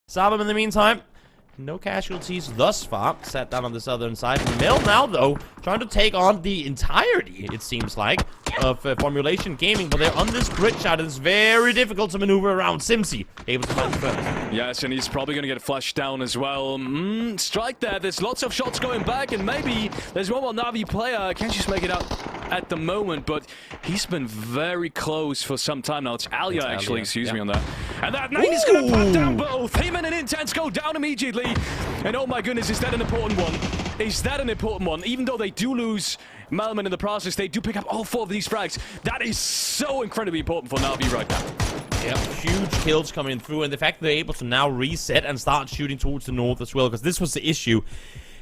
Sabam in the meantime, no casualties thus far. Sat down on the southern side. Mill now, though, trying to take on the entirety, it seems like, of Formulation Gaming. But they're on this bridge out, and it's very difficult to maneuver around. Simsi able to find the first. Yes, and he's probably going to get flashed down as well. Strike there. There's lots of shots going back, and maybe there's one more Na'Vi player. I can't just make it out at the moment, but he's been very close for some time now. It's Alia, actually, excuse me on that. And that 9 is going to put down both. Him and an Intense go down immediately. And oh my goodness, is that an important one? Is that an important one? Even though they do lose Malman in the process, they do pick up all 4 of these frags. That is so incredibly important for Na'Vi right now. Yep, huge kills coming through, and the fact they're able to now reset and start shooting towards the north as well, because this was the issue.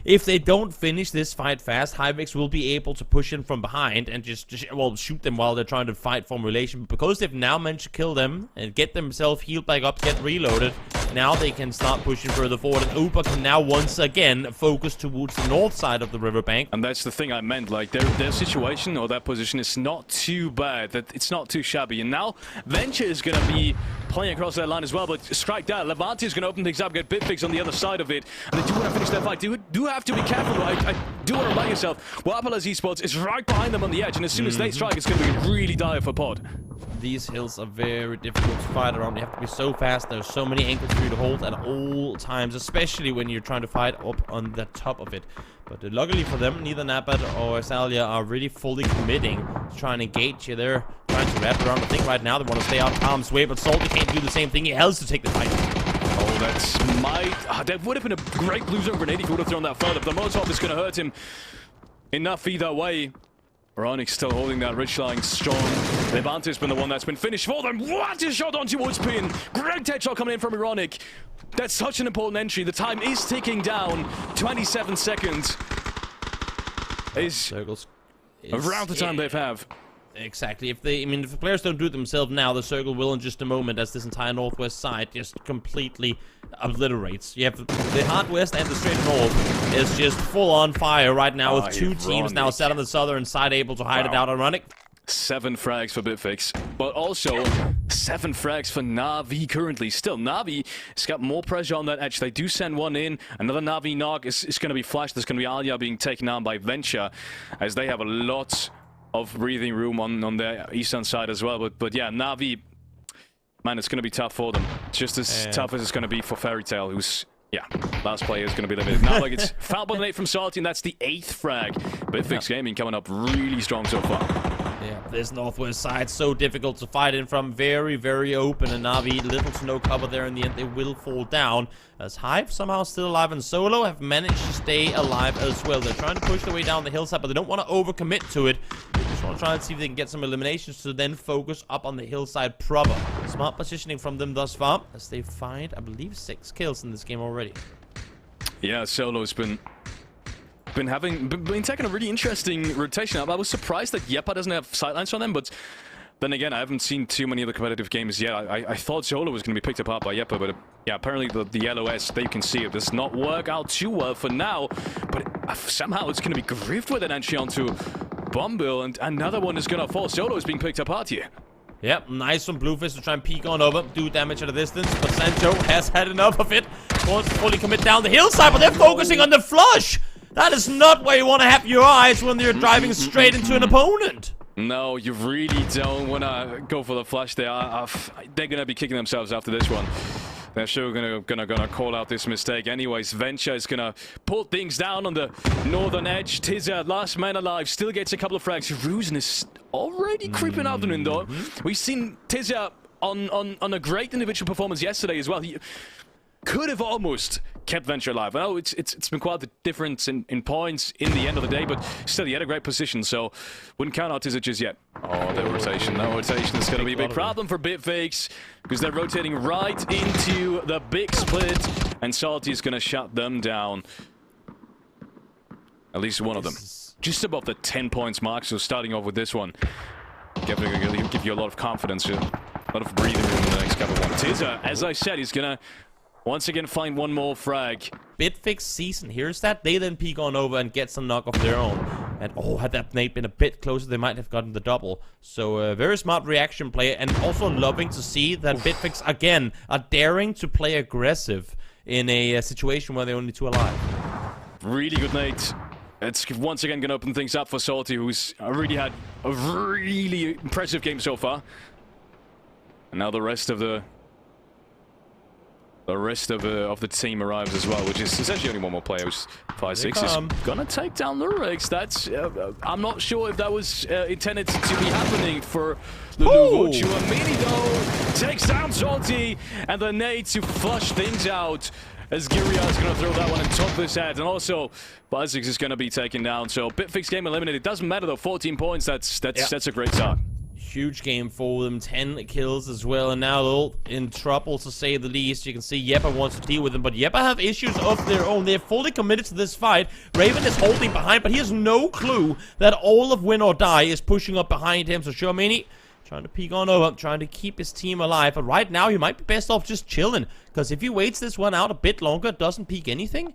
If they don't finish this fight fast, Hyvix will be able to push in from behind and just shoot them while they're trying to fight Formulation. But because they've now managed to kill them and get themselves healed back up, get reloaded, now they can start pushing further forward. And Uber can now once again focus towards the north side of the riverbank. And that's the thing I meant, like their situation or their position is not too bad, that it's not too shabby. And now Venture is going to be playing across that line as well, but strike that. Levante is going to open things up, get Bitfix on the other side of it. And they do want to finish their fight. Do have to be careful. I do want to remind yourself, WINORDIE Esports is right behind them on the edge, and as soon as they strike, it's going to be really dire for Pod. These hills are very difficult to fight around. You have to be so fast. There's so many angles for you to hold at all times, especially when you're trying to fight up on the top of it. But luckily for them, neither Napat or Salia are really fully committing to try and engage you. They're trying to wrap around. I think right now they want to stay out of harm's way, but Salty can't do the same thing. He has to take the fight. Oh, that's that would have been a great blue zone grenade if he would have thrown that further. But the Molotov is going to hurt him enough either way. Veronic's still holding that ridge line strong. Levante's been the one that's been finished for them. What a shot on towards pin. Great headshot coming in from Ironic. That's such an important entry. The time is ticking down. 27 seconds is around the time they have. Exactly. If the players don't do it themselves now, the circle will in just a moment, as this entire northwest side just completely obliterates. You have the hard west and the straight north is just full on fire right now, with 2 teams now set on the southern side, able to hide it out. Ironic. 7 frags for Bitfix, but also 7 frags for Na'Vi currently. Still, Na'Vi has got more pressure on that edge. They do send one in. Another Na'Vi knock is going to be flashed. There's going to be Alia being taken down by Venture, as they have a lot of breathing room on their eastern side as well. But yeah, Na'Vi, man, it's going to be tough for them. Just as tough as it's going to be for Fairy Tail, who's, yeah, last player is going to be limited. Now, like, it's foul button 8 from Salty, and that's the 8th frag. Bitfix Gaming coming up really strong so far. Yeah, this northwest side so difficult to fight in from. Very, very open, and Na'Vi little to no cover there. In the end, they will fall down, as Hive somehow still alive, and Solo have managed to stay alive as well. They're trying to push their way down the hillside, but they don't want to overcommit to it. They just want to try and see if they can get some eliminations to then focus up on the hillside proper. Smart positioning from them thus far, as they find, I believe, 6 kills in this game already. Yeah, Solo's been taking a really interesting rotation up. I was surprised that Yeppa doesn't have sightlines on them, but then again, I haven't seen too many of the competitive games yet. I thought Solo was going to be picked apart by Yeppa, but yeah, apparently the LOS, they can see it, does not work out too well for now, but somehow it's going to be griffed with an entry onto Bombil, and another one is going to fall. Solo is being picked apart here. Yep, nice from Bluefish to try and peek on over, do damage at a distance, but Sancho has had enough of it. Wants to fully commit down the hillside, but they're focusing on the flush! That is not where you want to have your eyes when you're driving straight into an opponent. No, you really don't want to go for the flush there. They're going to be kicking themselves after this one. They're sure gonna call out this mistake. Anyways, Venture is gonna pull things down on the northern edge. Tizza, last man alive, still gets a couple of frags. Ruzen is already creeping out the window. We've seen Tizza on a great individual performance yesterday as well. He could have almost kept Venture alive. I know it's been quite the difference in points in the end of the day, but still he had a great position, so wouldn't count out Tizza just yet. Oh, the rotation. That rotation is going to be a big problem for Bitfix, because they're rotating right into the big split, and Salty is going to shut them down. At least one of them. Just above the 10 points mark, so starting off with this one, definitely going to give you a lot of confidence, a lot of breathing room in the next couple of ones. Tizza, as I said, he's going to once again find one more frag. Bitfix sees and hears that. They then peek on over and get some knock of their own. And oh, had that nade been a bit closer, they might have gotten the double. So very smart reaction play, and also loving to see that Bitfix again are daring to play aggressive in a situation where they're only 2 alive. Really good nade. It's once again going to open things up for Salty, who's already had a really impressive game so far. And now the rest of the team arrives as well, which is essentially only one more player. Who's 5-6 is gonna take down the Rex. That's I'm not sure if that was intended to be happening for Lulu. Chuamini though takes down Salty, and the nade to flush things out. As Giria is going to throw that one on top of his head, and also 5-6 is going to be taken down. So Bitfix game eliminated. It doesn't matter though. 14 points. That's a great start. Huge game for them, 10 kills as well, and now they're in trouble to say the least. You can see Yeppa wants to deal with them, but Yeppa have issues of their own. They're fully committed to this fight. Raven is holding behind, but he has no clue that all of Win or Die is pushing up behind him. So Xiaomini trying to peek on over, trying to keep his team alive, but right now he might be best off just chilling, because if he waits this one out a bit longer, doesn't peek anything,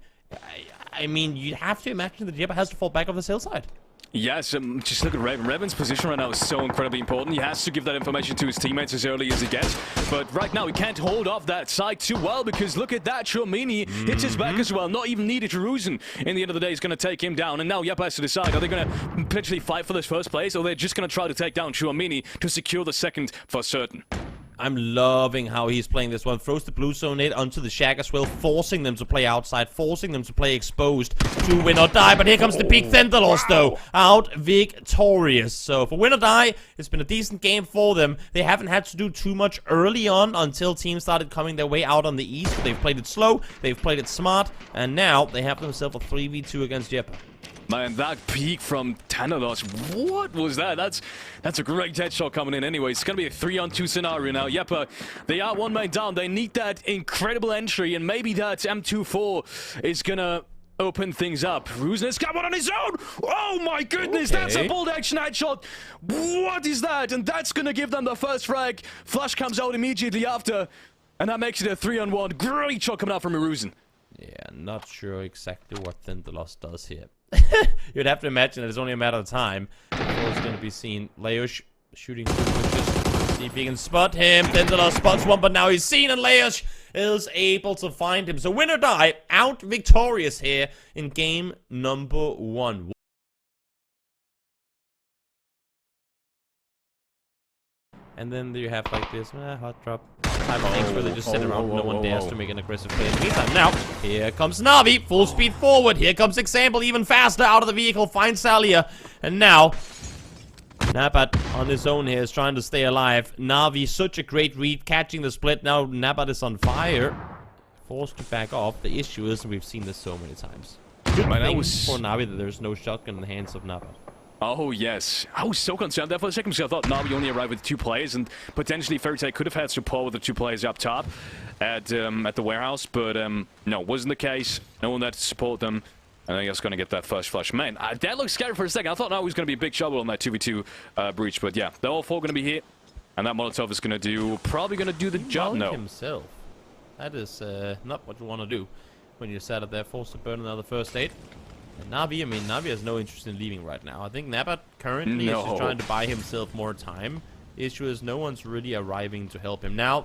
I mean, you have to imagine that Yeppa has to fall back off the hillside. Yes, just look at Raven. Raven's position right now is so incredibly important. He has to give that information to his teammates as early as he gets. But right now, he can't hold off that side too well, because look at that. Xiaomini hits his back as well. Not even needed. Ruzen, in the end of the day, is going to take him down. And now Yeppa has to decide, are they going to potentially fight for this first place, or they're just going to try to take down Xiaomini to secure the second for certain? I'm loving how he's playing this one. Throws the blue zone nade onto the shack as well, forcing them to play outside, forcing them to play exposed to Win or Die. But here comes the big Thendalos, though, out victorious. So for Win or Die, it's been a decent game for them. They haven't had to do too much early on until teams started coming their way out on the east. They've played it slow, they've played it smart, and now they have themselves a 3v2 against Yeppa. Man, that peak from Tanalos, what was that? That's a great headshot coming in anyway. It's going to be a 3-on-2 scenario now. Yeppa, they are one man down. They need that incredible entry, and maybe that M24 is going to open things up. Ruzen's got one on his own! Oh my goodness, that's a bold action headshot! What is that? And that's going to give them the first frag. Flash comes out immediately after, and that makes it a 3-on-1. Great shot coming out from Ruzen. Yeah, not sure exactly what Thendalos does here. You'd have to imagine that it's only a matter of time before it's going to be seen. Leosh shooting just see if he can spot him. Thendalos spots one, but now he's seen, and Leosh is able to find him. So Win or Die out victorious here in game number 1. And then you have like this hot drop type of things where they just sit around. No one dares to make an aggressive play. In the meantime, now here comes Navi, full speed forward. Here comes Example, even faster out of the vehicle, finds Salia, and now Nabat on his own here is trying to stay alive. Navi, such a great read, catching the split. Now Nabat is on fire, forced to back off. The issue is, we've seen this so many times. Good thing for Navi that there's no shotgun in the hands of Nabat. Oh, yes. I was so concerned there for a second because I thought Navi only arrived with 2 players, and potentially Fairytale could have had support with the 2 players up top at the warehouse, but no, wasn't the case. No one there to support them. I think that's going to get that first flush. Man, that looked scary for a second. I thought Navi was going to be a big trouble on that 2v2 breach, but yeah, they're all 4 going to be here, and that Molotov is going to probably going to do the job. No. Himself. That is not what you want to do when you're sat up there, forced to burn another first aid. And Navi, I mean, Navi has no interest in leaving right now. I think Nabat currently is just trying to buy himself more time. The issue is no one's really arriving to help him. Now,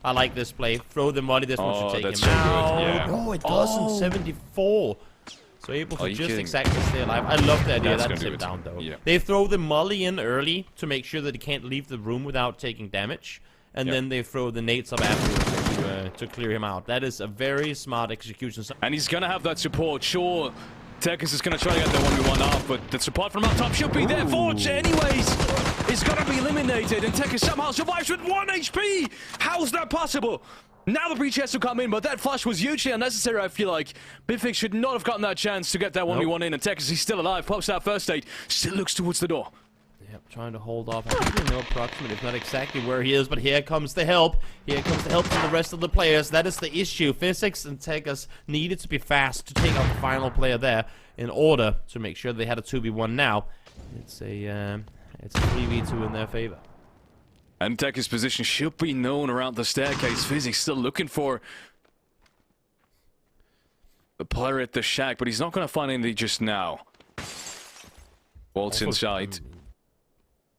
I like this play. Throw the money. This one should take him out. Yeah. Oh, it doesn't. 74. So able to just exactly stay alive. I love the idea. That's him down, though. Yeah. They throw the molly in early to make sure that he can't leave the room without taking damage. And then they throw the nades up afterwards to clear him out. That is a very smart execution. And he's going to have that support. Sure, Tekis is going to try to get the 1v1 off, but the support from up top should be there. Forge, anyways, is going to be eliminated, and Tekis somehow survives with 1 HP. How's that possible? Now the breach has to come in, but that flash was hugely unnecessary, I feel like. Bitfix should not have gotten that chance to get that 1v1 in, and Tekis, he's still alive, pops that first aid, still looks towards the door. Yep, trying to hold off. I don't know approximately, if not exactly where he is, but here comes the help. Here comes the help from the rest of the players. That is the issue. Physics and Tegas needed to be fast to take out the final player there in order to make sure they had a 2v1 now. It's a 3v2 in their favor. And Tegas' position should be known around the staircase. Physics still looking for the player at the shack, but he's not going to find anything just now. Waltz inside.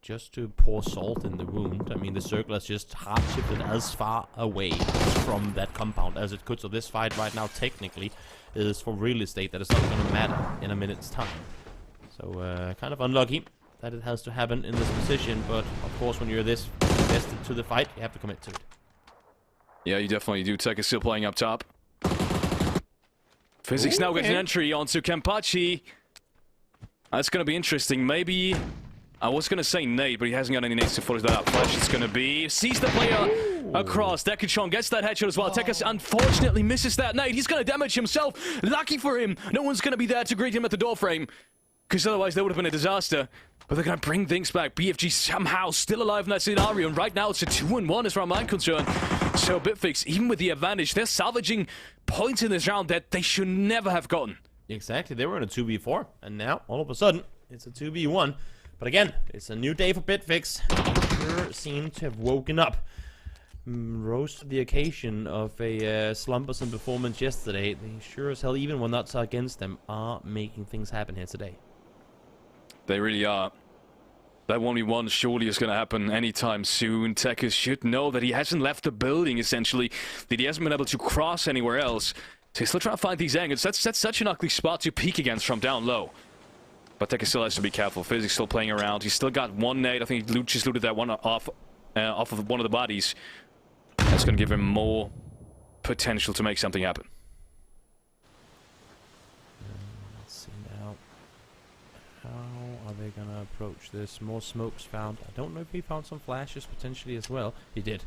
Just to pour salt in the wound, I mean, the circle has just hard shifted as far away from that compound as it could. So this fight right now, technically, is for real estate that is not going to matter in a minute's time. So, kind of unlucky that it has to happen in this position. But, of course, when you're this invested to the fight, you have to commit to it. Yeah, you definitely do. Tech is still playing up top. Physics now gets an entry onto Kempachi. That's going to be interesting. Maybe... I was going to say nade, but he hasn't got any nades to follow that up. Flash it's going to be... Sees the player across. Dekachon gets that headshot as well. Tekkas unfortunately misses that nade. He's going to damage himself. Lucky for him. No one's going to be there to greet him at the doorframe. Because otherwise that would have been a disaster. But they're going to bring things back. BFG somehow still alive in that scenario. And right now it's a 2-1 as far as I'm concerned. So Bitfix, even with the advantage, they're salvaging points in this round that they should never have gotten. Exactly. They were in a 2v4. And now, all of a sudden, it's a 2v1. But again, it's a new day for Bitfix. They sure seem to have woken up. Rose to the occasion of a slumbersome performance yesterday. They sure as hell, even when that's against them, are making things happen here today. They really are. That 1v1 surely is going to happen anytime soon. Tekkas should know that he hasn't left the building, essentially. That he hasn't been able to cross anywhere else. So he's still trying to find these angles. That's such an ugly spot to peek against from down low. But Tekka still has to be careful. Physics still playing around. He's still got one nade. I think he just looted that one off of one of the bodies. That's going to give him more potential to make something happen. Let's see now. How are they going to approach this? More smokes found. I don't know if he found some flashes potentially as well. He did.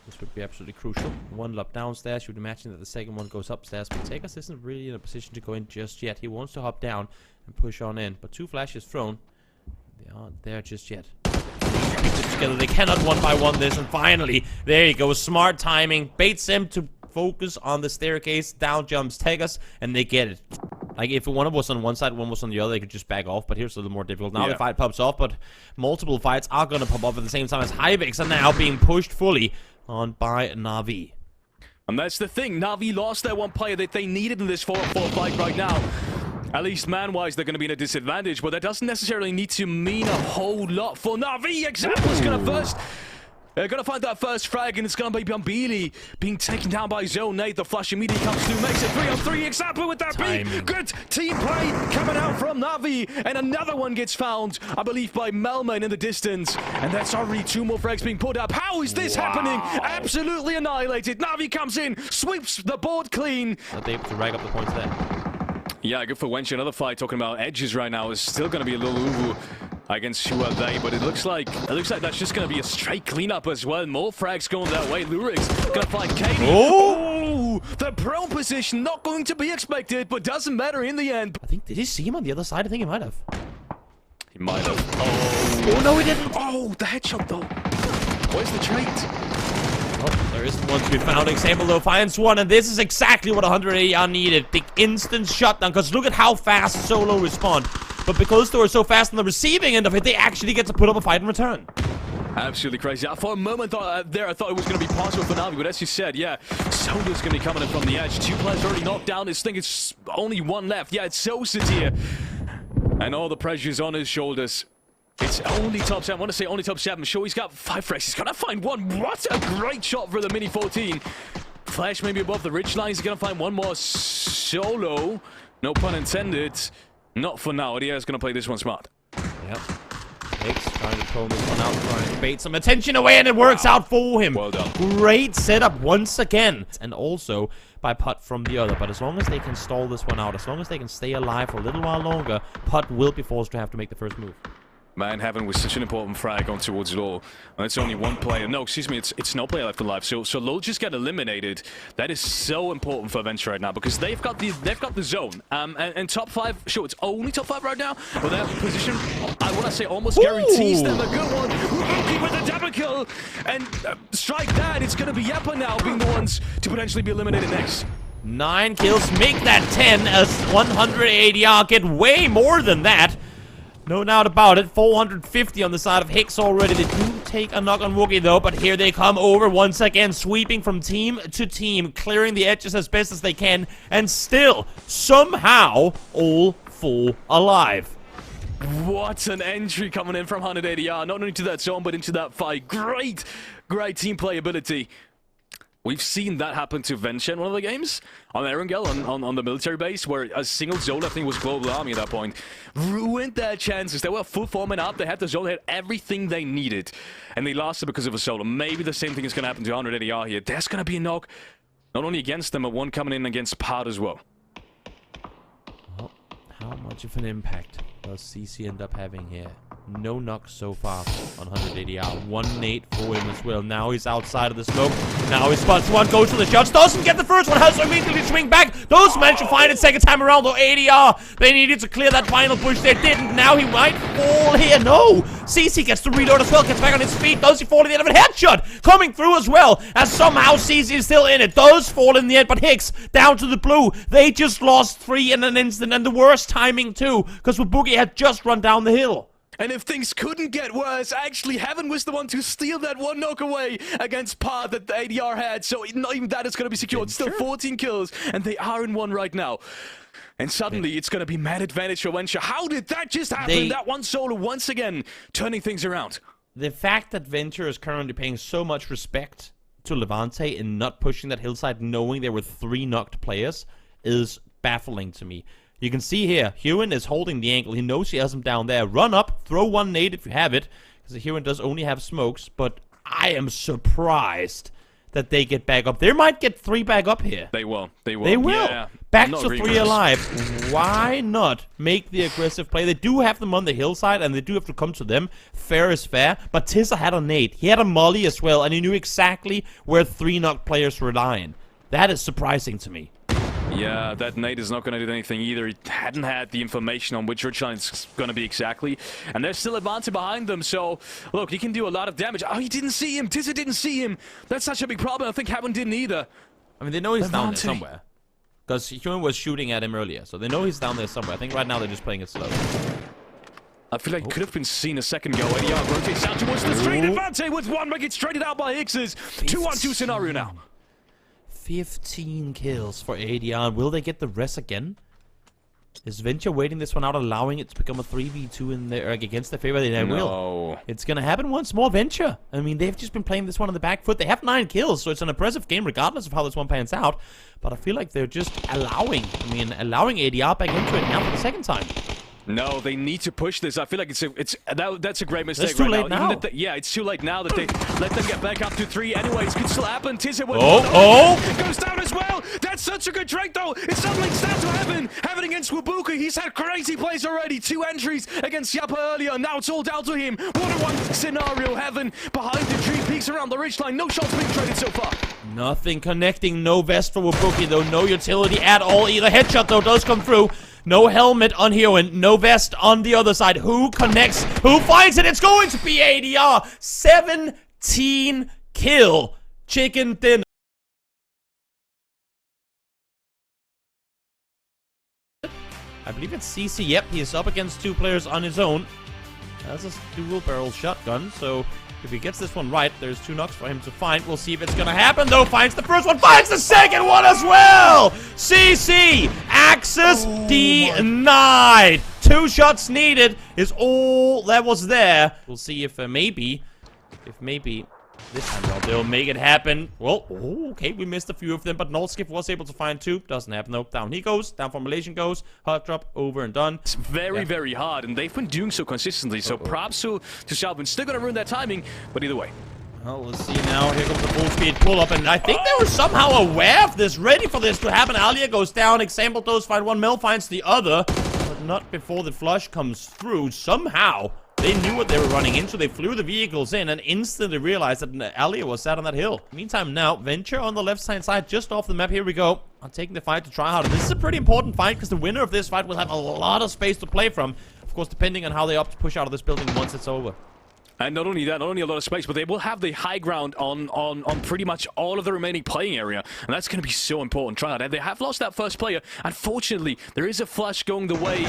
This would be absolutely crucial. One lob downstairs. You would imagine that the second one goes upstairs. But Tekkas isn't really in a position to go in just yet. He wants to hop down and push on in. But two flashes thrown. They aren't there just yet. Together. They cannot one by one this. And finally, there you go. Smart timing. Baits him to focus on the staircase. Down jumps Tekkas. And they get it. Like, if one was on one side, one was on the other, they could just back off. But here's a little more difficult. Now the fight pops off. But multiple fights are going to pop off at the same time as HOWL are now being pushed fully on by Na'Vi. And that's the thing. Na'Vi lost their one player that they needed in this 4-on-4 fight right now. At least man-wise, they're going to be in a disadvantage, but that doesn't necessarily need to mean a whole lot for Na'Vi. Exalt is going to first... They're going to find that first frag, and it's going to be Bambili being taken down by Zone 8. The flash immediately comes through, makes it 3-on-3. Example with that beat. Good team play coming out from Na'Vi. And another one gets found, I believe, by Melman in the distance. And that's already two more frags being put up. How is this happening? Absolutely annihilated. Na'Vi comes in, sweeps the board clean. Are they able to rag up the points there? Yeah, good for Wench. Another fight talking about edges right now is still going to be a little uwu against who are they, but it looks like that's just going to be a straight cleanup as well. More frags going that way. Lurix going to find Katie. Oh! The prone position not going to be expected, but doesn't matter in the end. I think, did he see him on the other side? I think he might have. He might have. Oh, no, he didn't. Oh, the headshot though. Where's the trait? Oh, there isn't one to be found. Example though finds one, and this is exactly what 180 are needed. The instant shutdown, because look at how fast Solo respond. But because they were so fast on the receiving end of it, they actually get to put up a fight in return. Absolutely crazy. For a moment I thought it was going to be possible for Na'Vi, but as you said, yeah, Solo's going to be coming in from the edge. Two players already knocked down. This thing is only one left. Yeah, it's Sosit here. And all the pressure's on his shoulders. It's only top 7. I want to say only top 7. Sure, he's got 5 frags. He's going to find one. What a great shot for the Mini 14. Flash maybe above the ridge line. He's going to find one more. Solo. No pun intended. Not for now. Dia is going to play this one smart. Yep. Hicks trying to pull this one out, trying to bait some attention away, and it works out for him. Well done. Great setup once again. And also by Putt from the other. But as long as they can stall this one out, as long as they can stay alive for a little while longer, Putt will be forced to have to make the first move. Man, Heaven was such an important frag on towards Low. And it's only one player. No, excuse me, it's no player left alive. So Low just got eliminated. That is so important for Venture right now because they've got the zone. And top 5, sure, it's only top 5 right now, but their position, I want to say, almost guarantees them a good one. Rookie with a double kill, and strike that. It's going to be Yeppa now being the ones to potentially be eliminated next. 9 kills, make that 10 as 180R get way more than that. No doubt about it. 450 on the side of Hicks already. They do take a knock on Wookie though, but here they come over once again, sweeping from team to team, clearing the edges as best as they can, and still, somehow, all 4 alive. What an entry coming in from 180R. Not only to that zone, but into that fight. Great team playability. We've seen that happen to Venture in one of the games. On Erangel, on the military base, where a single zone, I think it was Global Army at that point, ruined their chances. They were full forming up. They had the zone. They had everything they needed. And they lost it because of a solo. Maybe the same thing is going to happen to 180R here. There's going to be a knock. Not only against them, but one coming in against Pod as well. Well, how much of an impact does CC end up having here? No knocks so far on 180R. 1 nade for him as well. Now he's outside of the smoke. Now he spots one, goes for the shots, doesn't get the first one, has to immediately swing back. Those managed to find it second time around, though 80R. They needed to clear that final push. They didn't. Now he might fall here. No. CC gets to reload as well, gets back on his feet. Does he fall in the end of it? Headshot coming through as well, as somehow CC is still in it. Does fall in the end, but Hicks down to the blue. They just lost 3 in an instant, and the worst timing too, because Boogie had just run down the hill. And if things couldn't get worse, actually, Heaven was the one to steal that one knock away against Pod that the ADR had. So not even that is going to be secured. Still 14 kills, and they are in 1 right now. And suddenly, it's going to be mad advantage for Venture. How did that just happen? That one solo once again turning things around. The fact that Venture is currently paying so much respect to Levante and not pushing that hillside, knowing there were 3 knocked players, is baffling to me. You can see here, Hewan is holding the angle. He knows he has him down there. Run up, throw 1 nade if you have it, because Hewan does only have smokes, but I am surprised that they get back up. They might get 3 back up here. They will. They will. They will. Yeah. Back to 3 alive. Why not make the aggressive play? They do have them on the hillside, and they do have to come to them. Fair is fair, but Tizza had a nade. He had a molly as well, and he knew exactly where 3 knocked players were lying. That is surprising to me. Yeah, that nade is not going to do anything either. He hadn't had the information on which ridgeline it's going to be exactly. And there's still Advante behind them, so look, he can do a lot of damage. Oh, he didn't see him. Tizza didn't see him. That's such a big problem. I think Heaven didn't either. I mean, they know he's down there somewhere. Because Human was shooting at him earlier, so they know he's down there somewhere. I think right now they're just playing it slow. I feel like it could have been seen a second ago. ADR rotates out towards the street. Advante with 1, but gets traded out by Hicks's. 2-on-2 scenario now. 15 kills for ADR. Will they get the rest again? Is Venture waiting this one out, allowing it to become a 3v2 in there against the favor? They will. It's gonna happen once more, Venture. I mean, they've just been playing this one on the back foot. They have 9 kills, so it's an impressive game regardless of how this one pans out. But I feel like they're just allowing ADR back into it now for the second time. No, they need to push this. I feel like that's a great mistake. It's too late now. Yeah, it's too late now that they let them get back up to 3. Anyways, could still happen. Tizza goes down as well. That's such a good trade, though. It's suddenly starts to happen. Heaven against Wabuka. He's had crazy plays already. 2 entries against Yeppa earlier. Now it's all down to him. 1-on-1 scenario. Heaven behind the tree, peeks around the ridgeline. No shots being traded so far. Nothing connecting. No vest for Wabuki, though. No utility at all either. Headshot, though, does come through. No helmet on Hewan, no vest on the other side. Who connects? Who finds it? It's going to be ADR. 17 kill chicken dinner. I believe it's CC. Yep, he is up against 2 players on his own. That's a dual barrel shotgun, so if he gets this one right, there's 2 knocks for him to find. We'll see if it's gonna happen, though. Finds the first one, finds the second one as well! CC! Access denied! 2 shots needed is all that was there. We'll see if maybe this time they'll make it happen. Well, okay, we missed a few of them, but Nullskiff was able to find 2. Doesn't happen, though. Down he goes. Down formulation goes. Hot drop, over and done. It's very hard, and they've been doing so consistently, so props to Shalvin. Still gonna ruin that timing, but either way. Well, let's see now. Here comes the full speed pull up, and I think they were somehow aware of this, ready for this to happen. Alia goes down. Example those, find one. Mel finds the other, but not before the flush comes through. Somehow they knew what they were running into. They flew the vehicles in and instantly realized that Alia was sat on that hill. Meantime, now Venture on the left-hand side, just off the map. Here we go. I'm taking the fight to try harder. This is a pretty important fight because the winner of this fight will have a lot of space to play from. Of course, depending on how they opt to push out of this building once it's over. And not only that, not only a lot of space, but they will have the high ground on pretty much all of the remaining playing area. And that's going to be so important. Tryhard, they have lost that first player. Unfortunately, there is a flash going the way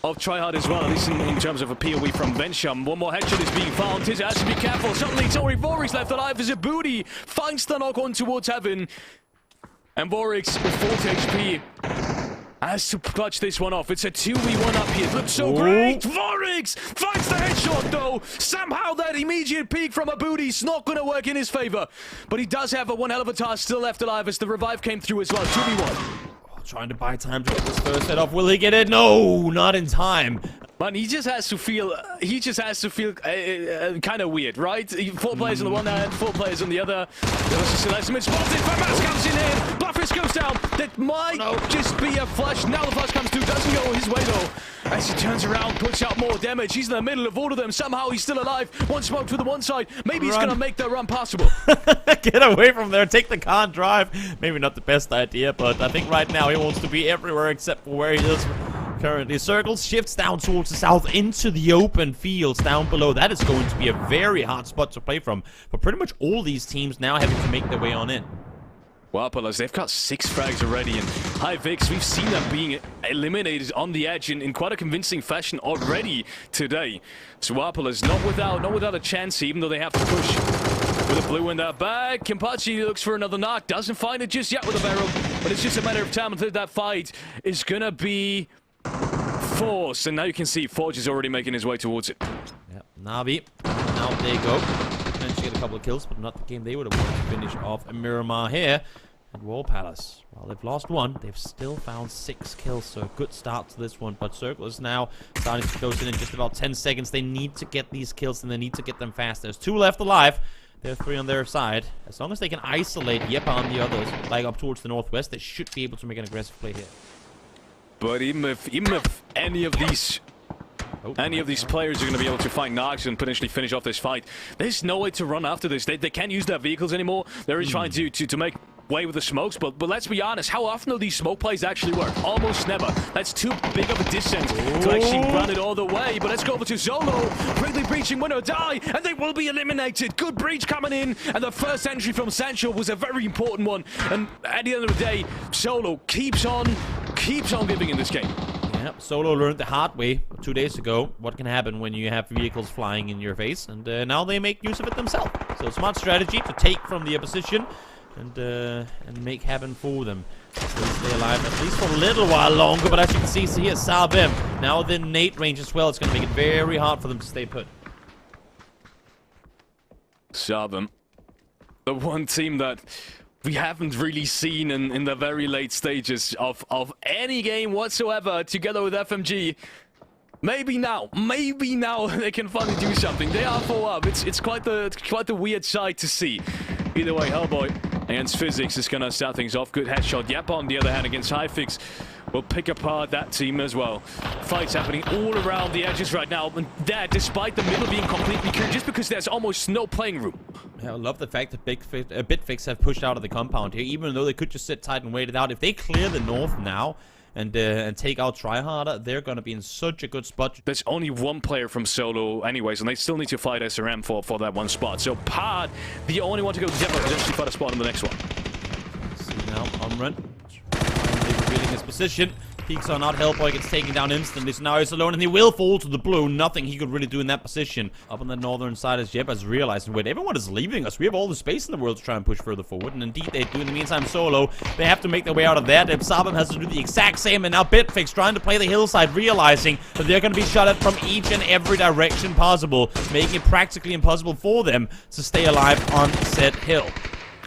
of Tryhard as well, at least in terms of a POE from Venture. One more headshot is being found. Tizza has to be careful. Suddenly, it's only Vorix left alive as a booty finds the knock on towards Heaven. And Vorix with 40 HP has to clutch this one off. It's a 2v1 up here. It looks so great. Vorix finds the headshot, though. Somehow that immediate peek from a booty is not going to work in his favor. But he does have a one hell of a task still left alive as the revive came through as well. 2v1. Trying to buy time to get this first set off. Will he get it? No, not in time. Man, he just has to feel kind of weird, right? 4 players on the one hand, 4 players on the other. Spotted, Famas comes in here, Bluffers goes down. That might just be a flash. Now the flash comes through, doesn't go his way though. As he turns around, puts out more damage. He's in the middle of all of them. Somehow he's still alive. One smoke to the one side. Maybe he's gonna make that run possible. Get away from there. Take the car and drive. Maybe not the best idea, but I think right now he wants to be everywhere except for where he is currently. Circle shifts down towards the south into the open fields down below. That is going to be a very hard spot to play from for pretty much all these teams now having to make their way on in. WAPALAS, they've got 6 frags already, and HiVix, we've seen them being eliminated on the edge in quite a convincing fashion already today. So WAPALAS not without a chance, even though they have to push with a blue in their bag. Kimpachi looks for another knock, doesn't find it just yet with a barrel, but it's just a matter of time until that fight is gonna be forced. And now you can see Forge is already making his way towards it. Yep, Navi, out they go. Managed to get a couple of kills, but not the game they would have wanted to finish off. Miramar here at WAPALAS. While they've lost 1, they've still found 6 kills, so a good start to this one. But Circle is now starting to close in just about 10 seconds. They need to get these kills, and they need to get them fast. There's 2 left alive. There are 3 on their side. As long as they can isolate Yeppa on the others, like up towards the northwest, they should be able to make an aggressive play here. But even if any of these players are going to be able to find knocks and potentially finish off this fight, there's no way to run after this. They can't use their vehicles anymore. They're trying to make way with the smokes, but let's be honest, how often do these smoke plays actually work? Almost never. That's too big of a distance to actually run it all the way. But let's go over to Zolo, quickly breaching WINORDIE, and they will be eliminated. Good breach coming in, and the first entry from Sancho was a very important one. And at the end of the day, Solo keeps on giving in this game. Yep, Solo learned the hard way 2 days ago what can happen when you have vehicles flying in your face, and now they make use of it themselves. So smart strategy to take from the opposition and make happen for them. So they stay alive at least for a little while longer, but as you can see here, Sabim now within nade range as well. It's going to make it very hard for them to stay put. Sabim, the one team that we haven't really seen in the very late stages of any game whatsoever together with FMG. Maybe now they can finally do something. They are 4 up. It's quite the weird sight to see. Either way, Hellboy against Physics is gonna start things off. Good headshot. Yeppa on the other hand against HiFix will pick apart that team as well. Fights happening all around the edges right now, and that despite the middle being completely clear, just because there's almost no playing room. Yeah, I love the fact that Bitfix have pushed out of the compound here, even though they could just sit tight and wait it out. If they clear the north now and take out Tryharder, they're going to be in such a good spot. There's only 1 player from Solo anyways, and they still need to fight SRM for that 1 spot. So Pod, the only one to go to Zephyr, potentially fight a spot in the next one. See now, Omran finally revealing his position. Peeks on out, Hellboy gets taken down instantly, so now he's alone, and he will fall to the blue. Nothing he could really do in that position. Up on the northern side as Yeppa's realizing, wait, everyone is leaving us. We have all the space in the world to try and push further forward, and indeed they do. In the meantime, Solo, they have to make their way out of that. Sabim has to do the exact same, and now Bitfix trying to play the hillside, realizing that they're going to be shot at from each and every direction possible, making it practically impossible for them to stay alive on said hill.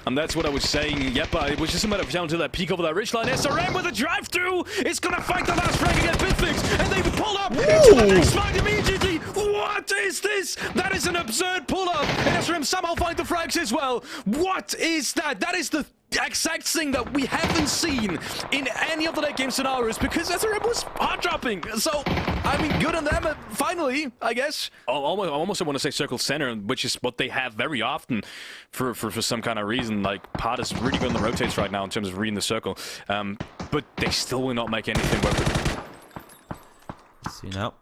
And that's what I was saying, Yeppa. It was just a matter of time until that peak over that ridgeline. SRM with a drive-through! It's gonna fight the last frag against Bitfix, and they pull up into the next fight immediately! What is this? That is an absurd pull-up! And SRM somehow find the frags as well! What is that? That is the exact thing that we haven't seen in any of the late game scenarios, because SRM was hard-dropping. So, I mean, good on them, finally, I guess. I almost want to say circle center, which is what they have very often for some kind of reason. Like, Pod is really good on the rotates right now in terms of reading the circle. But they still will not make anything work with it. Let's see now.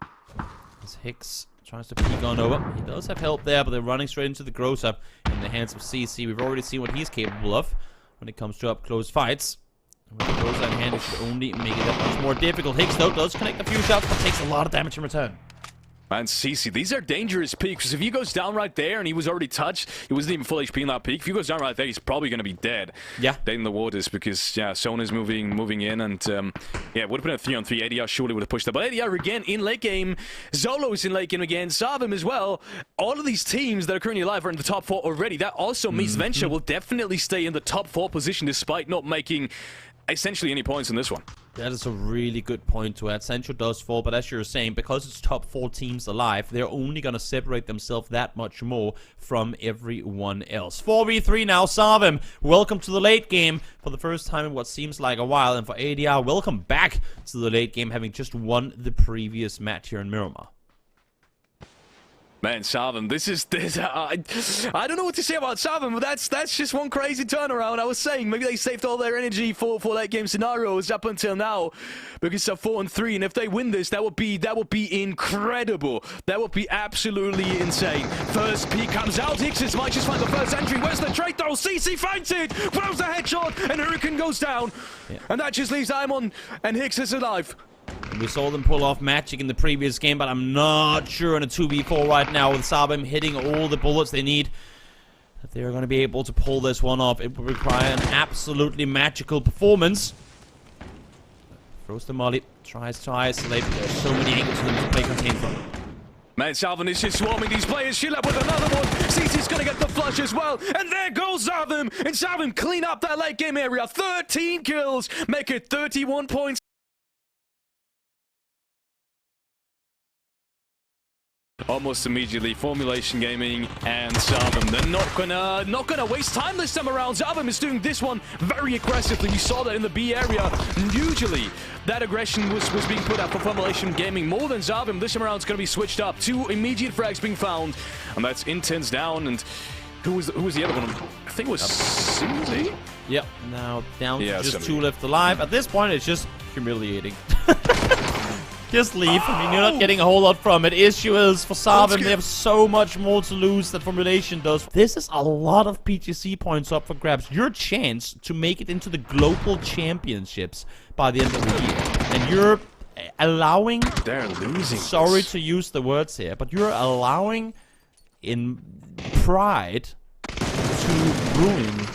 As Hicks tries to peek on over. He does have help there, but they're running straight into the gross up in the hands of CC. We've already seen what he's capable of when it comes to up-close fights. And with the close on hand, it should only make it that much more difficult. Hicks, though, does connect a few shots, but takes a lot of damage in return. And CC, these are dangerous peaks, because if he goes down right there, and he was already touched, he wasn't even full HP in that peak. If he goes down right there, he's probably going to be dead. Yeah. Dead in the waters, because, yeah, Sona's moving in, and, yeah, it would have been a 3-on-3. ADR surely would have pushed that. But ADR again in late game. Zolo's in late game again. Savim as well. All of these teams that are currently alive are in the top 4 already. That also means Venture will definitely stay in the top 4 position, despite not making essentially any points in this one. That is a really good point to add. Central does fall, but as you're saying, because it's top 4 teams alive, they're only going to separate themselves that much more from everyone else. 4v3 now. Savim, welcome to the late game for the first time in what seems like a while. And for ADR, welcome back to the late game, having just won the previous match here in Miramar. Man, Savim, I don't know what to say about Savim, but that's just one crazy turnaround. I was saying maybe they saved all their energy for late game scenarios up until now, because they're 4-3, and if they win this, that would be incredible. That would be absolutely insane. First peek comes out. Hixes might just find the first entry. Where's the trade throw? CC finds it. Throws the headshot, and Hurricane goes down, and that just leaves Imon and Hixes alive. We saw them pull off Magic in the previous game, but I'm not sure in a 2v4 right now with Savim hitting all the bullets they need that they're going to be able to pull this one off. It will require an absolutely magical performance. Throws the molly, tries to isolate. There's so many angles for them to play contain from. Man, Savim is just swarming these players. She'll up with another one. CC's gonna get the flush as well. And there goes Savim. And Savim clean up that late game area. 13 kills, make it 31 points. Almost immediately, Formulation Gaming and Savim. They're not gonna waste time this time around. Savim is doing this one very aggressively. You saw that in the B area. Usually, that aggression was being put up for Formulation Gaming more than Savim. This time around, it's gonna be switched up. 2 immediate frags being found, and that's Intense down. And who was the other one? I think it was Susie. Yep. Now down to just 2 left alive. At this point, it's just humiliating. Just leave. I mean, you're not getting a whole lot from it. Issue is for Savim, they have so much more to lose than Formulation does. This is a lot of PGC points up for grabs. Your chance to make it into the global championships by the end of the year. And you're allowing... They're losing. Sorry to use the words here, but you're allowing in pride to ruin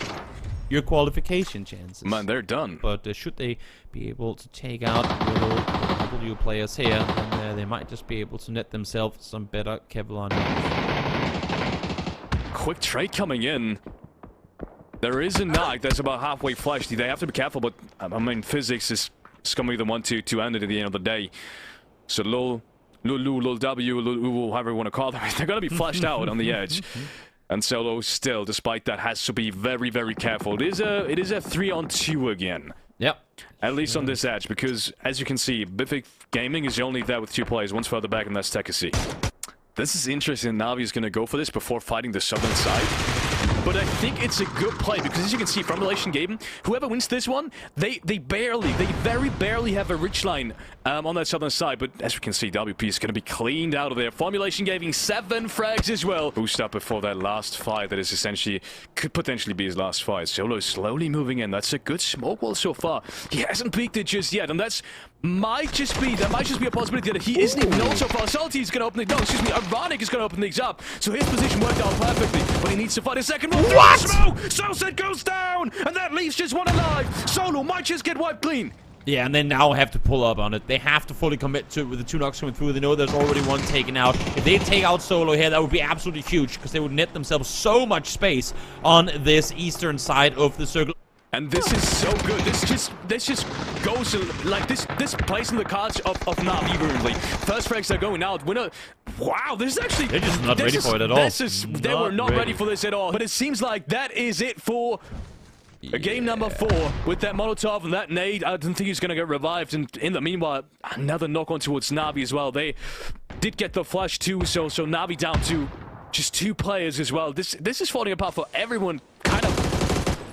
your qualification chances. Man, they're done. But should they be able to take out little W players here, then they might just be able to net themselves some better Kevlar. Quick trade coming in. There is a Nag that's about halfway flashed. They have to be careful, but I mean, physics is going to be the one to end it at the end of the day. So Lul W, Lul, however you want to call them, they're going to be flashed out on the edge. And Solo still, despite that, has to be very, very careful. It is a 3-on-2 again. Yep. At least on this edge, because as you can see, Bitfix Gaming is only there with 2 players. One's further back, and that's Tekasi. This is interesting. Navi is going to go for this before fighting the southern side. But I think it's a good play, because as you can see, Formulation Gaming, whoever wins this one, they very barely have a rich line on that southern side. But as we can see, WP is going to be cleaned out of there. Formulation Gaming, 7 frags as well. Boost up before that last fight that is essentially, could potentially be his last fight. Solo slowly moving in. That's a good smoke wall so far. He hasn't peaked it just yet, and that might just be a possibility that he isn't even known so far. Salty is going to open it. No, excuse me. Ironic is going to open things up. So his position worked out perfectly, but he needs to fight a second one. What? Smoke! Sunset goes down, and that leaves just one alive. Solo might just get wiped clean. Yeah, and they now have to pull up on it. They have to fully commit to it with the 2 knocks coming through. They know there's already 1 taken out. If they take out Solo here, that would be absolutely huge, because they would net themselves so much space on this eastern side of the circle. And this is so good. This just goes to, like, this plays in the cards of Navi really. First frags are going out. Winner. Wow, this is actually... They're just not ready for it at all. They were not ready for this at all. But it seems like that is it for game number 4 with that Molotov and that nade. I don't think he's going to get revived. And in the meanwhile, another knock on towards Navi as well. They did get the flash too, so Navi down to just 2 players as well. This is falling apart for everyone, kind of.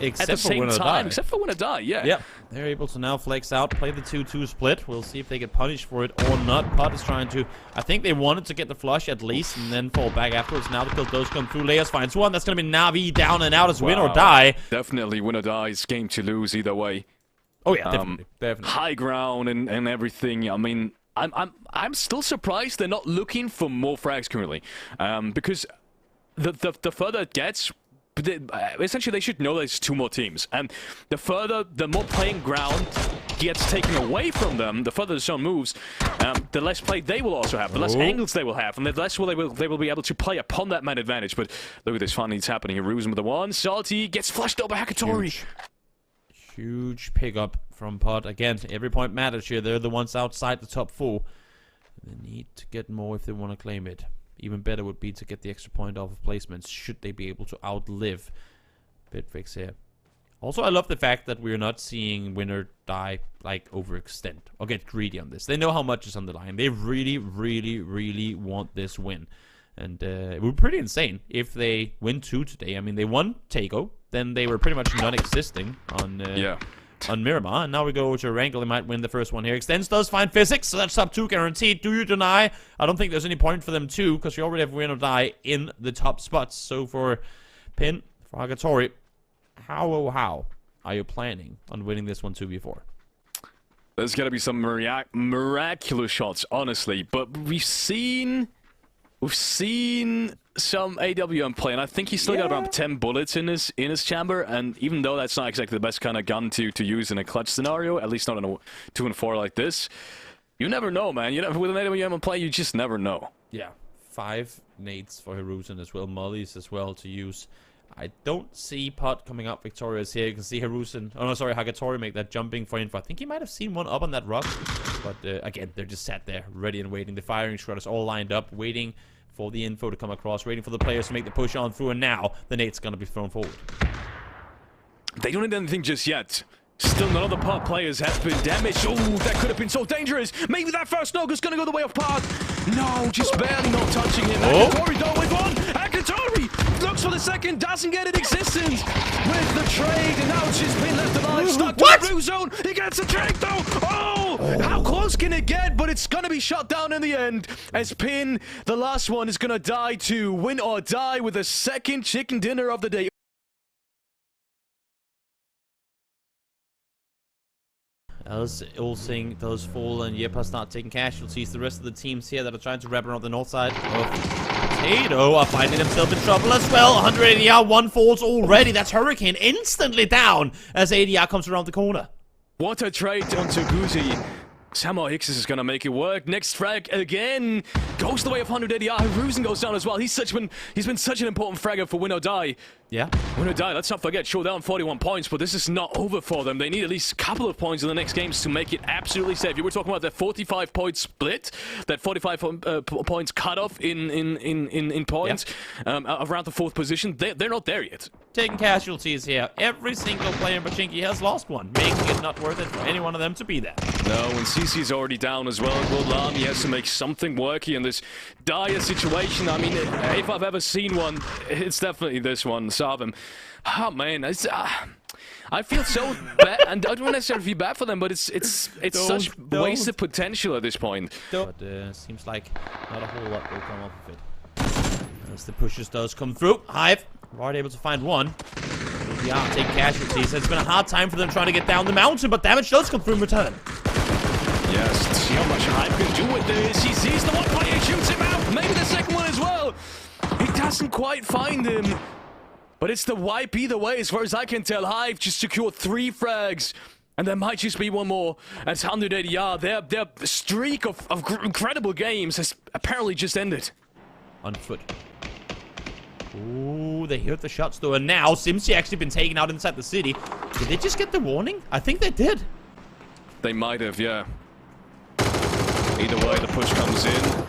Except at the same time, WINORDIE. except for WINORDIE, yeah. Yep. They're able to now flex out, play the 2-2 split. We'll see if they get punished for it or not. Pod is trying to... I think they wanted to get the flush at least and then fall back afterwards. Now the kill does come through. Layers finds one. That's going to be Navi down and out as WINORDIE. Definitely WINORDIE's game to lose either way. Oh, yeah, definitely. High ground and everything. I mean, I'm still surprised they're not looking for more frags currently, because the further it gets, essentially they should know there's 2 more teams, and the more playing ground gets taken away from them, the further the zone moves, the less play they will also have, the less angles they will have, and the less they will be able to play upon that man advantage. But look at this, finally it's happening. Rusen with the 1, Salty gets flushed over Hakatori. Huge pickup from Pod. Again, every point matters here. They're the ones outside the top 4. They need to get more if they want to claim it. Even better would be to get the extra point off of placements, should they be able to outlive Bitfix here. Also, I love the fact that we're not seeing WINORDIE like overextend or get greedy on this. They know how much is on the line. They really, really, really want this win. And it would be pretty insane if they win 2 today. I mean, they won TAEGO, then they were pretty much non-existing on Miramar, and now we go to ERANGEL. They might win the first one here. Extends does find physics, so that's top 2 guaranteed. Do you deny? I don't think there's any point for them too, because we already have WINORDIE in the top spots. So for Pin, for Hakatori, how are you planning on winning this one 2v4? There's gotta be some miraculous shots, honestly, but we've seen some AWM play, and I think he's still got around 10 bullets in his chamber, and even though that's not exactly the best kind of gun to use in a clutch scenario, at least not in a 2 and 4 like this, you never know, man. You know, with an AWM play, you just never know. Yeah, 5 nades for Hiruzen as well, mollies as well to use. I don't see Pot coming up victorious here. You can see Hiruzen, oh no, sorry, Hakatori make that jumping for info. I think he might have seen one up on that rock, but again, they're just sat there, ready and waiting. The firing squad is all lined up, waiting for the info to come across, waiting for the players to make the push on through, and now the nade's gonna be thrown forward. They don't need anything just yet. Still, none of the Pod players have been damaged. Oh, that could have been so dangerous. Maybe that first knock is gonna go the way of Pod. No, just barely not touching him. Hakatori though with 1. Hakatori looks for the second, doesn't get in existence with the trade, and now it's just been left alive, stuck to the blue zone. He gets the trade though. Oh, how close can it get? But it's gonna be shut down in the end, as Pin, the last one, is gonna die to win or die with the second chicken dinner of the day. As Ulsing does fall and Yeppa start taking casualties, the rest of the teams here that are trying to wrap around the north side of Potato are finding themselves in trouble as well. 100 ADR, 1 falls already. That's Hurricane instantly down as ADR comes around the corner. What a trade onto Guzi. Samuel Hicks is going to make it work. Next frag again. Goes the way of 100 ADR. Hiruzen goes down as well. He's been such an important fragger for WINORDIE. Yeah. WINORDIE, let's not forget, showdown 41 points, but this is not over for them. They need at least a couple of points in the next games to make it absolutely safe. You were talking about that 45-point split, that 45 points cutoff in points, around the 4th position. They're not there yet. Taking casualties here. Every single player in Pachinki has lost one, making it not worth it for any one of them to be there. No, when CC's already down as well, Golami has to make something work here in this dire situation. I mean, if I've ever seen one, it's definitely this one, Savim. Oh man, I feel so bad, and I don't necessarily feel bad for them, but it's such wasted potential at this point. But seems like not a whole lot will come off of it. As the pushes does come through, Hive already able to find one. Yeah, take casualties. It's been a hard time for them trying to get down the mountain, but damage does come through in return. Yes, see how much Hive can do with this. He sees the one player, shoots him out. Maybe the second one as well. He doesn't quite find him. But it's the wipe either way, as far as I can tell. Hive just secured 3 frags. And there might just be one more. As 100 ADR, their streak of incredible games has apparently just ended. On foot. Ooh, they heard the shots though, and now Simsi actually been taken out inside the city. Did they just get the warning? I think they did. They might have, yeah. Either way, the push comes in.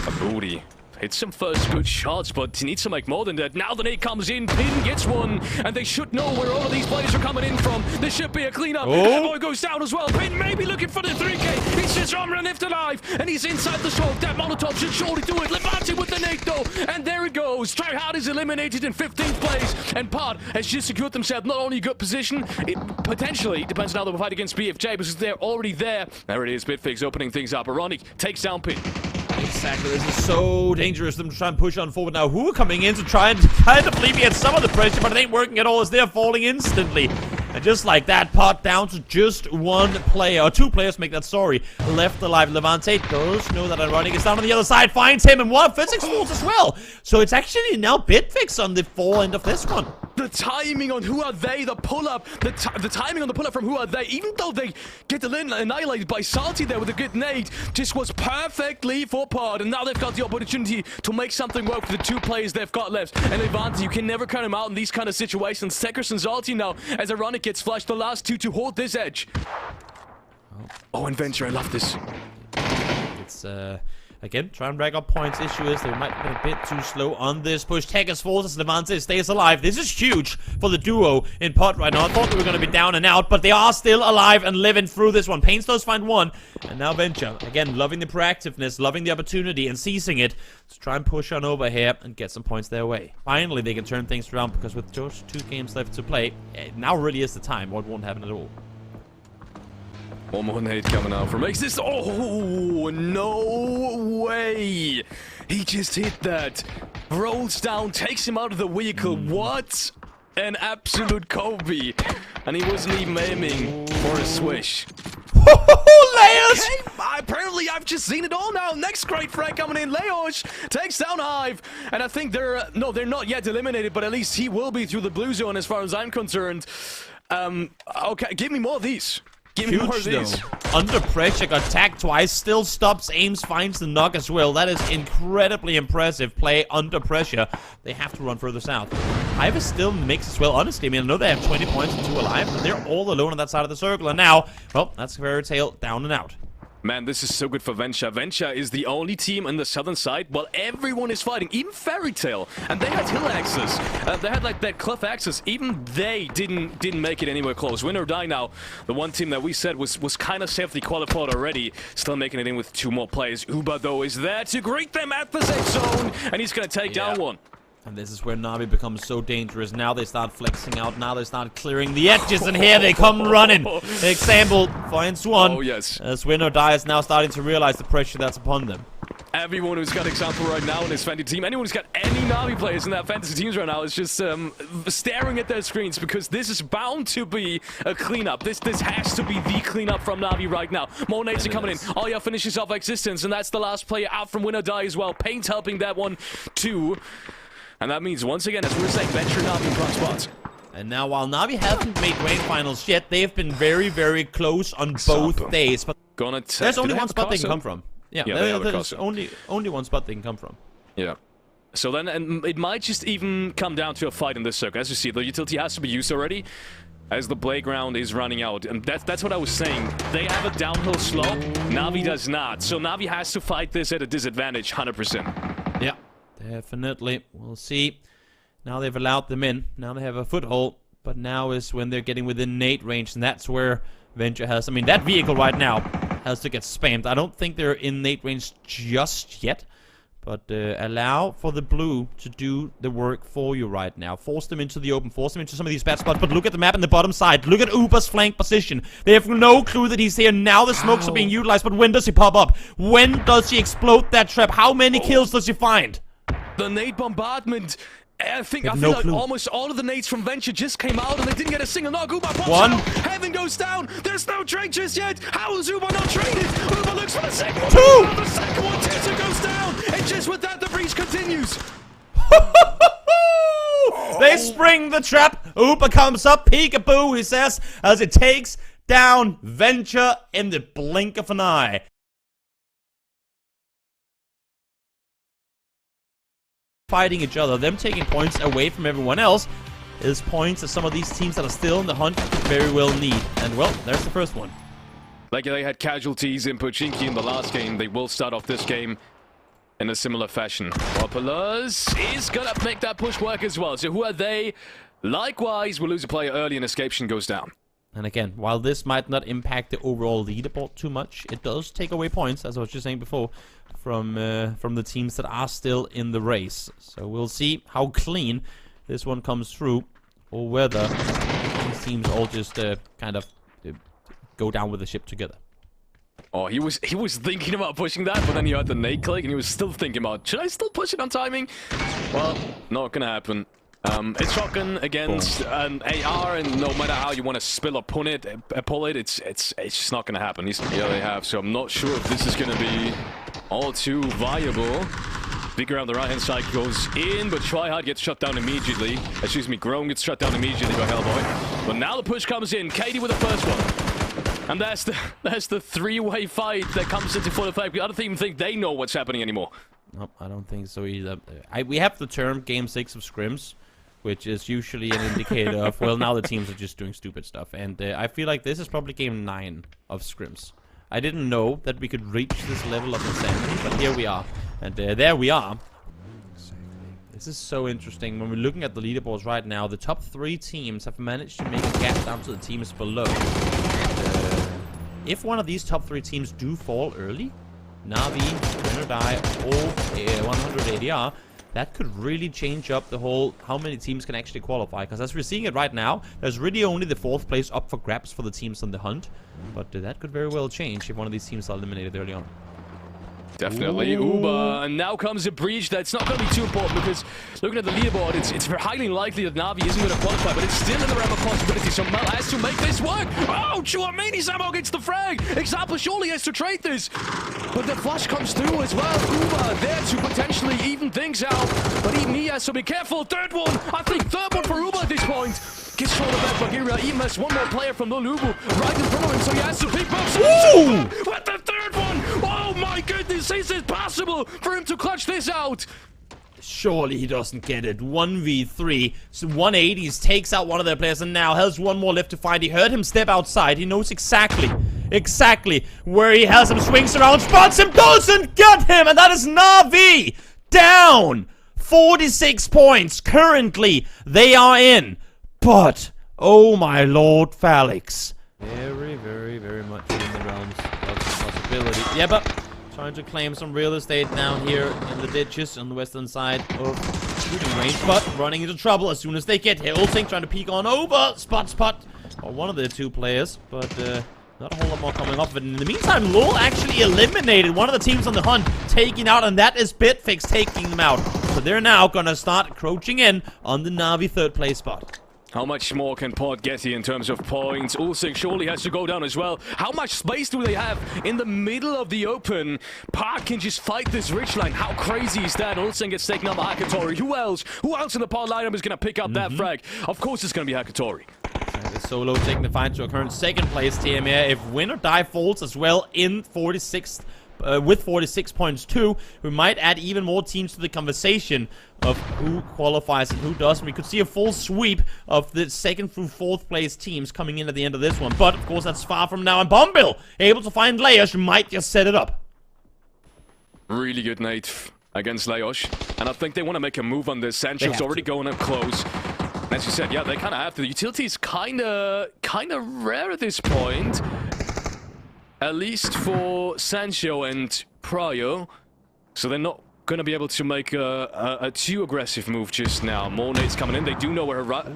A booty. Hits some first good shots, but he needs to make more than that. Now the nade comes in, Pin gets one, and they should know where all of these players are coming in from. There should be a cleanup. That boy goes down as well. Pin may be looking for the 3K. It's just Omran left alive, and he's inside the smoke. That Molotov should surely do it. Levante with the nade though, and there it goes. Tryhard is eliminated in 15th place, and Pod has just secured themselves not only a good position, it potentially depends on how they will fight against BFJ, because they're already there. There it is, Bitfix opening things up. Ironic takes down Pin. Exactly, this is so dangerous them to try and push on forward now. Who are coming in to try and kind of alleviate some of the pressure, but it ain't working at all as they're falling instantly. And just like that, pot down to just one player, or two players make that, sorry, left alive. Levante does know that Ironic is down on the other side, finds him, and one of FaZe Esports as well. So it's actually now Bitfix on the full end of this one. The timing on who are they, the pull-up, the timing on the pull-up from who are they, even though they get annihilated by Salty there with a good nade, just was perfectly for pod, and now they've got the opportunity to make something work for the two players they've got left. And Levante, you can never count him out in these kind of situations. Sekers and Salty now, as Ironic gets flushed, the last two to hold this edge. Oh, and Venture, I love this. It's, again, try and rack up points. Issue is they might have been a bit too slow on this push. Tegas falls as Levante stays alive. This is huge for the duo in pot right now. I thought they were going to be down and out, but they are still alive and living through this one. Pains does find one, and now Venture, again, loving the proactiveness, loving the opportunity, and seizing it to try and push on over here and get some points their way. Finally, they can turn things around, because with just 2 games left to play, now really is the time. What won't happen at all. One more nade coming out from Aces. Oh, no way. He just hit that. Rolls down, takes him out of the vehicle. What an absolute Kobe. And he wasn't even aiming for a swish. Layers! Okay, apparently I've just seen it all now. Next great frag coming in. Leosh takes down Hive. And I think they're not yet eliminated, but at least he will be through the blue zone as far as I'm concerned. Okay, give me more of these. Give me more of these. Under pressure, got tagged twice, still stops, aims, finds the knock as well. That is incredibly impressive play under pressure. They have to run further south. Hive still makes as well, honestly. I mean, I know they have 20 points and 2 alive, but they're all alone on that side of the circle. And now, well, that's Fairy Tail down and out. Man, this is so good for Venture. Venture is the only team on the southern side while everyone is fighting, even Fairy Tail. And they had hill access. They had like that cliff access. Even they didn't make it anywhere close. Win or die now. The one team that we said was kind of safely qualified already. Still making it in with 2 more players. Uba, though, is there to greet them at the safe zone. And he's going to take down one. And this is where Na'Vi becomes so dangerous. Now they start flexing out. Now they start clearing the edges. And here they come running. Example finds one. Oh, yes. As Win or Die is now starting to realize the pressure that's upon them. Everyone who's got Example right now in his fantasy team, anyone who's got any Na'Vi players in that fantasy teams right now is just staring at their screens, because this is bound to be a cleanup. This has to be the cleanup from Na'Vi right now. More nades are coming in. Alya finishes off Existence, and that's the last player out from Win or Die as well. Paint's helping that one too. And that means, once again, as we're saying, Venture Na'Vi in front spots. And now, while Na'Vi haven't made grand finals yet, they have been very, very close on both days. But there's only one spot they can come from. Yeah, there's only one spot they can come from. Yeah. So then, and it might just even come down to a fight in this circle. As you see, the utility has to be used already, as the playground is running out. And that's what I was saying. They have a downhill slope. Na'Vi does not. So Na'Vi has to fight this at a disadvantage, 100%. Yeah. Definitely. We'll see. Now they've allowed them in. Now they have a foothold. But now is when they're getting within nade range. And that's where Venture has... I mean, that vehicle right now has to get spammed. I don't think they're in nade range just yet. But allow for the blue to do the work for you right now. Force them into the open. Force them into some of these bad spots. But look at the map in the bottom side. Look at Uber's flank position. They have no clue that he's here. Now the smokes are being utilized. But when does he pop up? When does he explode that trap? How many kills does he find? The nade bombardment. I feel like almost all of the nades from Venture just came out and they didn't get a single knock. Uba pops out. Heaven goes down. There's no trade just yet. How is Uba not traded? Uba looks for the second one. The second one. Tessa goes down. And just with that, the breach continues. They spring the trap. Uba comes up. Peekaboo, he says, as it takes down Venture in the blink of an eye. Fighting each other, them taking points away from everyone else is points that some of these teams that are still in the hunt very well need. And well, there's the first one. Like they had casualties in Pochinki in the last game, they will start off this game in a similar fashion. Populous is gonna make that push work as well. So who are they? Likewise, will lose a player early and Escaption goes down. And again, while this might not impact the overall leaderboard too much, it does take away points, as I was just saying before, from the teams that are still in the race. So we'll see how clean this one comes through, or whether these teams all just kind of go down with the ship together. Oh, he was thinking about pushing that, but then he heard the nade click, and he was still thinking about, should I still push it on timing? Well, not gonna happen. It's shotgun against an AR, and no matter how you want to spill or pull it, it's just not going to happen. Yeah, they have, so I'm not sure if this is going to be all too viable. Big around the right-hand side goes in, but TryHard gets shut down immediately. Excuse me, Grown gets shut down immediately by Hellboy. But now the push comes in. Katie with the first one. And that's the three-way fight that comes into full effect. I don't even think they know what's happening anymore. Nope, I don't think so either. We have the term Game 6 of scrims, which is usually an indicator of, well, now the teams are just doing stupid stuff. And I feel like this is probably Game 9 of scrims. I didn't know that we could reach this level of insanity, but here we are. And there we are. This is so interesting. When we're looking at the leaderboards right now, the top 3 teams have managed to make a gap down to the teams below. If one of these top 3 teams do fall early, Na'Vi, WINORDIE, or 100 ADR, that could really change up the whole how many teams can actually qualify. Because as we're seeing it right now, there's really only the 4th place up for grabs for the teams on the hunt. But that could very well change if one of these teams are eliminated early on. Definitely. Uber, and now comes a breach that's not going to be too important because looking at the leaderboard, it's highly likely that Na'Vi isn't going to qualify, but it's still in the realm of possibility, so Mel has to make this work. Oh, Chouameni somehow gets the frag. Exalt surely has to trade this, but the flush comes through as well. Uber there to potentially even things out, but EMEA has to be careful. Third one, I think third one for Uber at this point. Gets shoulder back by Gira. Even has one more player from Lulubu right in front of him, so he has to pick up. With the third one! Oh my goodness, is it possible for him to clutch this out? Surely he doesn't get it. 1v3. So 180s takes out one of their players and now has one more left to find. He heard him step outside. He knows exactly where he has him. Swings around, spots him, doesn't get him. And that is Na'Vi down. 46 points. Currently, they are in. But, oh my lord, Phalix. Very, very, very much in the realms of possibility. Yeah, but trying to claim some real estate down here in the ditches on the western side of shooting range, but running into trouble as soon as they get here. Ulting trying to peek on over. Spot. Or one of the 2 players, but not a whole lot more coming off. But in the meantime, Lul actually eliminated one of the teams on the hunt, taking out, and that is Bitfix taking them out. So they're now gonna start encroaching in on the Na'Vi 3rd place spot. How much more can Pod get here in terms of points? Ulsing surely has to go down as well. How much space do they have in the middle of the open? Park can just fight this ridge line. How crazy is that? Ulsing gets taken out by Hakatori. Who else? Who else in the Pod lineup is going to pick up that frag? Of course it's going to be Hakatori. Solo taking the fight to a current 2nd place TMA. If WINORDIE falls as well in 46th, with 46 points too, we might add even more teams to the conversation of who qualifies and who doesn't. We could see a full sweep of the 2nd through 4th place teams coming in at the end of this one, but of course that's far from now. And Bombil able to find Leosh, who might just set it up. Really good nade against Leosh, and I think they want to make a move on this. Sancho's already going up close. As you said, yeah, they kind of have to. The utility is kind of rare at this point. At least for Sancho and Pryor. So they're not going to be able to make a too aggressive move just now. More nades coming in. They do know where Ruse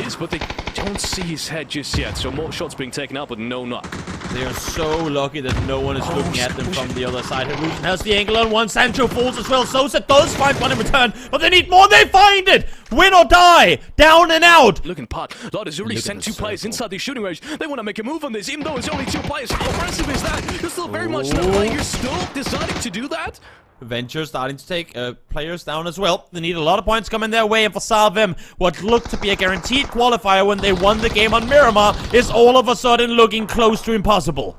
is, but they don't see his head just yet. So more shots being taken out, but no knock. They are so lucky that no one is looking at them from the other side. Harusen has the angle on one. Sancho falls as well. Sosa does find one in return, but they need more. They find it. Win or die. Down and out. Looking Pot. Lord has already sent 2 players inside the shooting range. They want to make a move on this, even though it's only 2 players. How aggressive is that? You're still very much in the play. You're still deciding to do that. Venture starting to take players down as well. They need a lot of points coming their way, and for Salvim, what looked to be a guaranteed qualifier when they won the game on Miramar is all of a sudden looking close to impossible.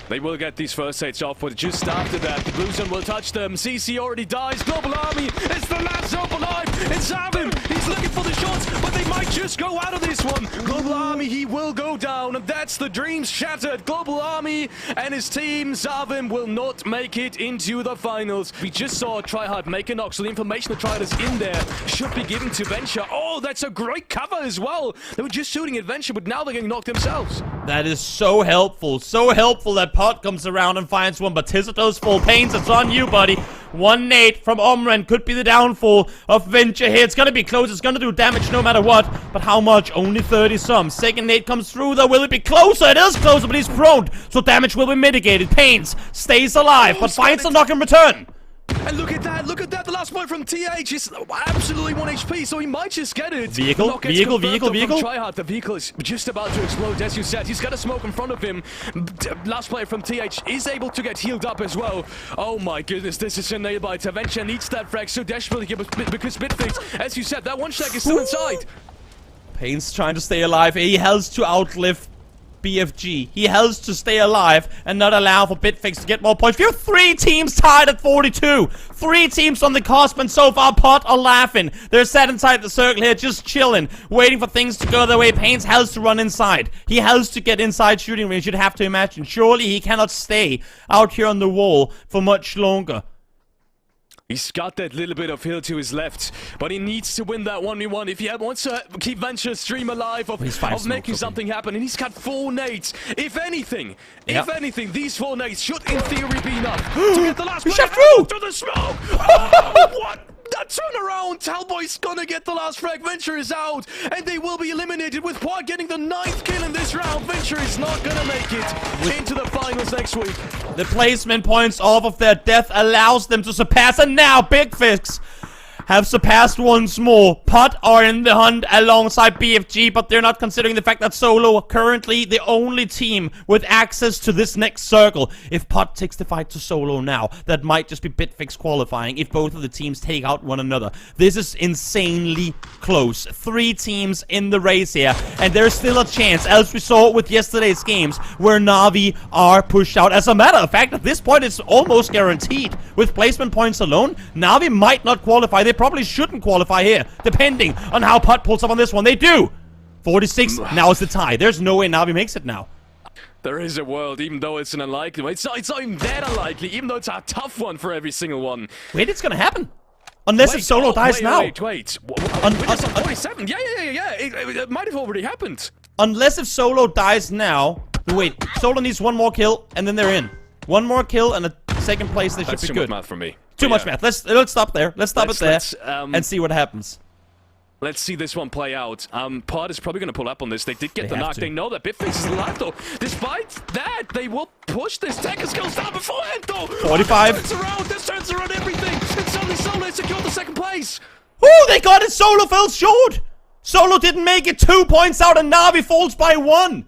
They will get these first hits off, but just after that, the Blue Zone will touch them. CC already dies. Global Army is the last hope alive. It's Savim. He's looking for the shots, but they might just go out of this one. Global Army, he will go down, and that's the dreams shattered. Global Army and his team, Savim, will not make it into the finals. We just saw TryHard make a knock, so the information that TryHard is in there should be given to Venture. Oh, that's a great cover as well. They were just shooting at Venture, but now they're getting knocked themselves. That is so helpful that Pot comes around and finds one, but Tizito's full pains. It's on you, buddy. 1 nade from Omren could be the downfall of Venture here. It's gonna be close. It's gonna do damage no matter what. But how much? Only 30 some. 2nd nade comes through though. Will it be closer? It is closer, but he's prone. So damage will be mitigated. Pains stays alive, but finds a knock in return. And look at that, the last point from TH is absolutely 1 HP, so he might just get it. Vehicle. Tryhard, the vehicle is just about to explode, as you said. He's got a smoke in front of him. Last player from TH is able to get healed up as well. Oh my goodness, this is a nail bite. Avenger needs that frag so desperately because Bitfix, as you said, that one shag is still inside. Pain's trying to stay alive. He has to outlive BFG. He has to stay alive and not allow for Bitfix to get more points. We have 3 teams tied at 42. 3 teams on the cusp, and so far Pot are laughing. They're sat inside the circle here, just chilling, waiting for things to go their way. Pains has to run inside. He has to get inside shooting range, you'd have to imagine. Surely he cannot stay out here on the wall for much longer. He's got that little bit of hill to his left, but he needs to win that 1v1 if he wants to keep Venture's stream alive of making something happen. And he's got 4 nades. If anything, these 4 nades should in theory be enough to get the last player through the smoke. Oh, what? That turnaround! Talboy's gonna get the last frag. Venture is out, and they will be eliminated with Pod getting the 9th kill in this round. Venture is not gonna make it into the finals next week. The placement points off of their death allows them to surpass, and now Bitfix have surpassed once more. Pot are in the hunt alongside BFG, but they're not considering the fact that Solo are currently the only team with access to this next circle. If Pot takes the fight to Solo now, that might just be Bitfix qualifying if both of the teams take out one another. This is insanely close. 3 teams in the race here, and there's still a chance, as we saw with yesterday's games, where Na'Vi are pushed out. As a matter of fact, at this point, it's almost guaranteed. With placement points alone, Na'Vi might not qualify. They probably shouldn't qualify here, depending on how Pot pulls up on this one. They do. 46, now is the tie. There's no way Na'Vi makes it now. There is a world, even though it's an unlikely one. It's not even that unlikely, even though it's a tough one for every single one. Wait, it's gonna happen. Unless if Solo dies now. Wait. Witness on 47. Yeah. It might have already happened. Unless if Solo dies now. Wait, Solo needs 1 more kill, and then they're in. 1 more kill, and a 2nd place, they should be good. That's too much math for me. Too much math. Let's stop there. Let's stop it there and see what happens. Let's see this one play out. Pod is probably going to pull up on this. They did get the knock. They know that Bitfix is alive, though. Despite that, they will push this. Tekka skills down beforehand, though. 45. This turns around everything. And suddenly Solo has secured the 2nd place. Oh, they got it. Solo fell short. Solo didn't make it. 2 points out, and Na'Vi falls by 1.